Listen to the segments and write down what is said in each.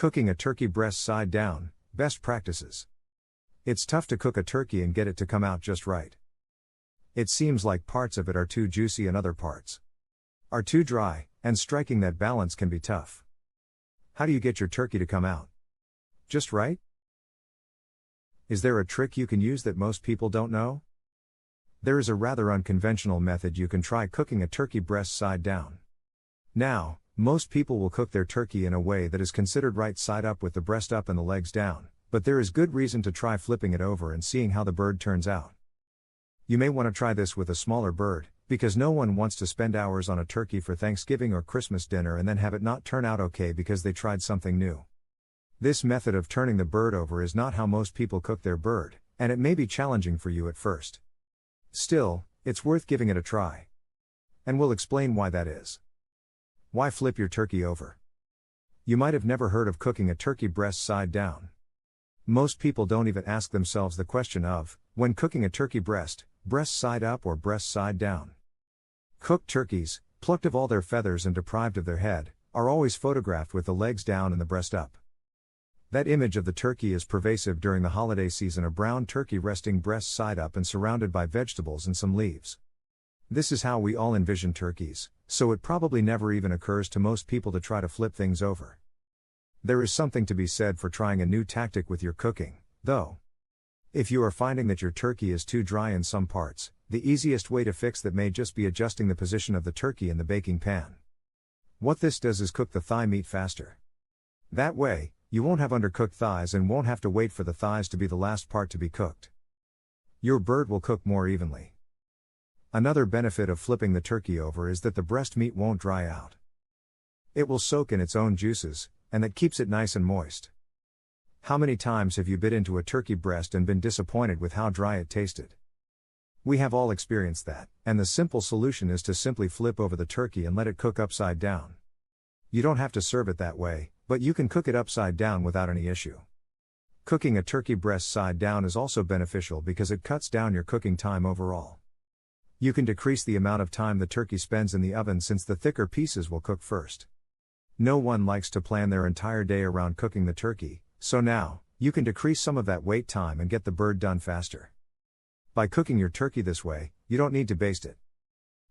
Cooking a turkey breast side down, best practices. It's tough to cook a turkey and get it to come out just right. It seems like parts of it are too juicy and other parts are too dry, and striking that balance can be tough. How do you get your turkey to come out just right? Is there a trick you can use that most people don't know? There is a rather unconventional method you can try cooking a turkey breast side down. Now, most people will cook their turkey in a way that is considered right side up with the breast up and the legs down, but there is good reason to try flipping it over and seeing how the bird turns out. You may want to try this with a smaller bird, because no one wants to spend hours on a turkey for Thanksgiving or Christmas dinner and then have it not turn out okay because they tried something new. This method of turning the bird over is not how most people cook their bird, and it may be challenging for you at first. Still, it's worth giving it a try. And we'll explain why that is. Why flip your turkey over? You might have never heard of cooking a turkey breast side down. Most people don't even ask themselves the question of, when cooking a turkey breast side up or breast side down. Cooked turkeys, plucked of all their feathers and deprived of their head, are always photographed with the legs down and the breast up. That image of the turkey is pervasive during the holiday season, a brown turkey resting breast side up and surrounded by vegetables and some leaves. This is how we all envision turkeys, so it probably never even occurs to most people to try to flip things over. There is something to be said for trying a new tactic with your cooking, though. If you are finding that your turkey is too dry in some parts, the easiest way to fix that may just be adjusting the position of the turkey in the baking pan. What this does is cook the thigh meat faster. That way, you won't have undercooked thighs and won't have to wait for the thighs to be the last part to be cooked. Your bird will cook more evenly. Another benefit of flipping the turkey over is that the breast meat won't dry out. It will soak in its own juices, and that keeps it nice and moist. How many times have you bit into a turkey breast and been disappointed with how dry it tasted? We have all experienced that, and the simple solution is to simply flip over the turkey and let it cook upside down. You don't have to serve it that way, but you can cook it upside down without any issue. Cooking a turkey breast side down is also beneficial because it cuts down your cooking time overall. You can decrease the amount of time the turkey spends in the oven since the thicker pieces will cook first. No one likes to plan their entire day around cooking the turkey, so now, you can decrease some of that wait time and get the bird done faster. By cooking your turkey this way, you don't need to baste it.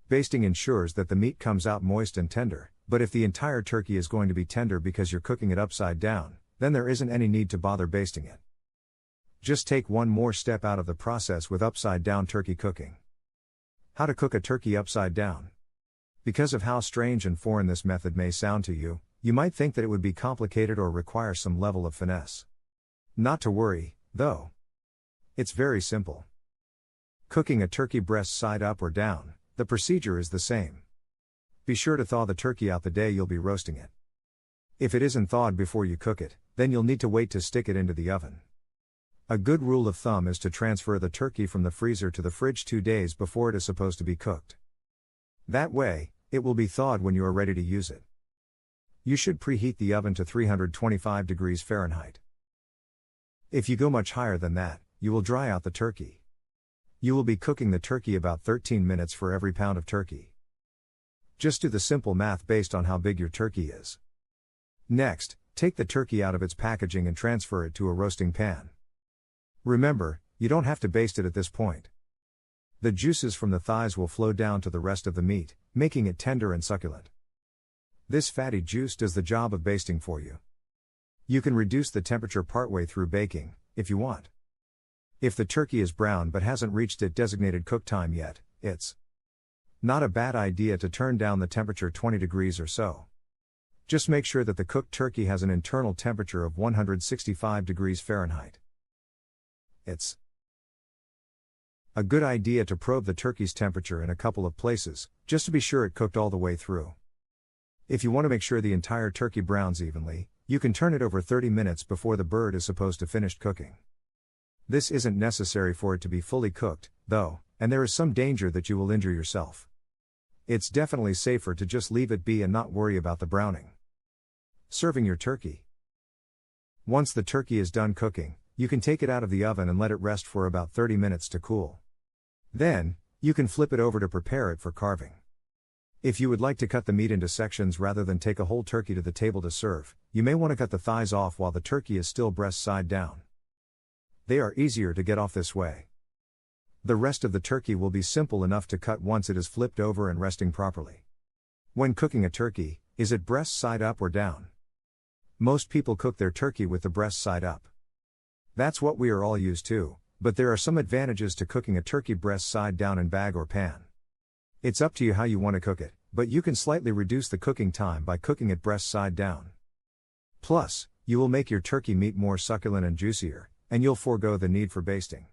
Basting ensures that the meat comes out moist and tender, but if the entire turkey is going to be tender because you're cooking it upside down, then there isn't any need to bother basting it. Just take one more step out of the process with upside down turkey cooking. How to cook a turkey upside down. Because of how strange and foreign this method may sound to you, you might think that it would be complicated or require some level of finesse. Not to worry, though. It's very simple. Cooking a turkey breast side up or down, the procedure is the same. Be sure to thaw the turkey out the day you'll be roasting it. If it isn't thawed before you cook it, then you'll need to wait to stick it into the oven. A good rule of thumb is to transfer the turkey from the freezer to the fridge 2 days before it is supposed to be cooked. That way, it will be thawed when you are ready to use it. You should preheat the oven to 325 degrees Fahrenheit. If you go much higher than that, you will dry out the turkey. You will be cooking the turkey about 13 minutes for every pound of turkey. Just do the simple math based on how big your turkey is. Next, take the turkey out of its packaging and transfer it to a roasting pan. Remember, you don't have to baste it at this point. The juices from the thighs will flow down to the rest of the meat, making it tender and succulent. This fatty juice does the job of basting for you. You can reduce the temperature partway through baking, if you want. If the turkey is brown but hasn't reached its designated cook time yet, it's not a bad idea to turn down the temperature 20 degrees or so. Just make sure that the cooked turkey has an internal temperature of 165 degrees Fahrenheit. It's a good idea to probe the turkey's temperature in a couple of places, just to be sure it cooked all the way through. If you want to make sure the entire turkey browns evenly, you can turn it over 30 minutes before the bird is supposed to finish cooking. This isn't necessary for it to be fully cooked, though, and there is some danger that you will injure yourself. It's definitely safer to just leave it be and not worry about the browning. Serving your turkey. Once the turkey is done cooking, you can take it out of the oven and let it rest for about 30 minutes to cool. Then, you can flip it over to prepare it for carving. If you would like to cut the meat into sections rather than take a whole turkey to the table to serve, you may want to cut the thighs off while the turkey is still breast side down. They are easier to get off this way. The rest of the turkey will be simple enough to cut once it is flipped over and resting properly. When cooking a turkey, is it breast side up or down? Most people cook their turkey with the breast side up. That's what we are all used to, but there are some advantages to cooking a turkey breast side down in bag or pan. It's up to you how you want to cook it, but you can slightly reduce the cooking time by cooking it breast side down. Plus, you will make your turkey meat more succulent and juicier, and you'll forego the need for basting.